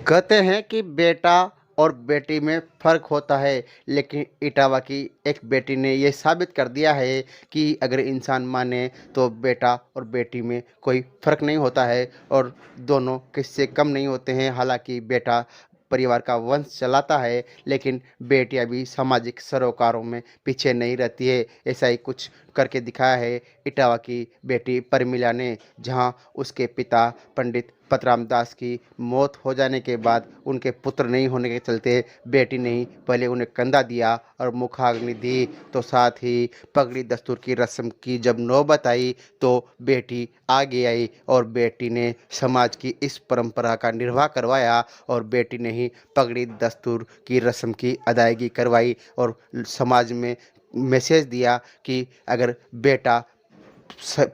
कहते हैं कि बेटा और बेटी में फ़र्क होता है, लेकिन इटावा की एक बेटी ने ये साबित कर दिया है कि अगर इंसान माने तो बेटा और बेटी में कोई फ़र्क नहीं होता है और दोनों किससे कम नहीं होते हैं। हालांकि बेटा परिवार का वंश चलाता है, लेकिन बेटियां भी सामाजिक सरोकारों में पीछे नहीं रहती है। ऐसा ही कुछ करके दिखाया है इटावा की बेटी परमिला ने, जहां उसके पिता पंडित पतराम दास की मौत हो जाने के बाद उनके पुत्र नहीं होने के चलते बेटी ने ही पहले उन्हें कंधा दिया और मुखाग्नि दी। तो साथ ही पगड़ी दस्तूर की रस्म की जब नौबत आई तो बेटी आगे आई और बेटी ने समाज की इस परंपरा का निर्वाह करवाया और बेटी ने ही पगड़ी दस्तूर की रस्म की अदायगी करवाई और समाज में मैसेज दिया कि अगर बेटा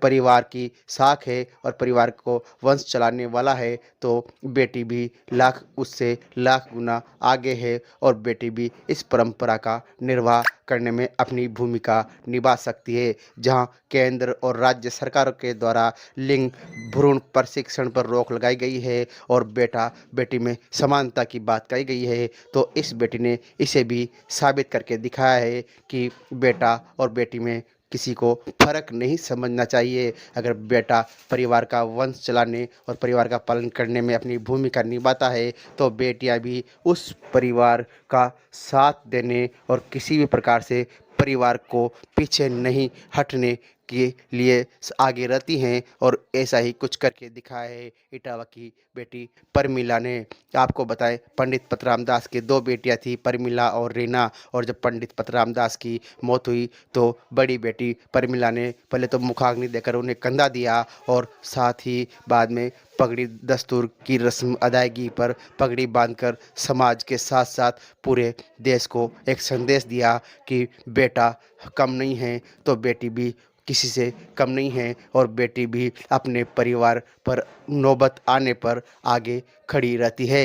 परिवार की साख है और परिवार को वंश चलाने वाला है तो बेटी भी लाख उससे लाख गुना आगे है और बेटी भी इस परंपरा का निर्वाह करने में अपनी भूमिका निभा सकती है। जहां केंद्र और राज्य सरकारों के द्वारा लिंग भ्रूण प्रशिक्षण पर रोक लगाई गई है और बेटा बेटी में समानता की बात कही गई है, तो इस बेटी ने इसे भी साबित करके दिखाया है कि बेटा और बेटी में किसी को फ़र्क नहीं समझना चाहिए। अगर बेटा परिवार का वंश चलाने और परिवार का पालन करने में अपनी भूमिका निभाता है तो बेटियां भी उस परिवार का साथ देने और किसी भी प्रकार से परिवार को पीछे नहीं हटने के लिए आगे रहती हैं और ऐसा ही कुछ करके दिखाया है इटावा की बेटी परमिला ने। आपको बताएं, पंडित पतराम दास के दो बेटियां थी, परमिला और रीना, और जब पंडित पतराम दास की मौत हुई तो बड़ी बेटी परमिला ने पहले तो मुखाग्नि देकर उन्हें कंधा दिया और साथ ही बाद में पगड़ी दस्तूर की रस्म अदायगी पर पगड़ी बांधकर समाज के साथ साथ पूरे देश को एक संदेश दिया कि बेटा कम नहीं है तो बेटी भी किसी से कम नहीं है और बेटी भी अपने परिवार पर नौबत आने पर आगे खड़ी रहती है।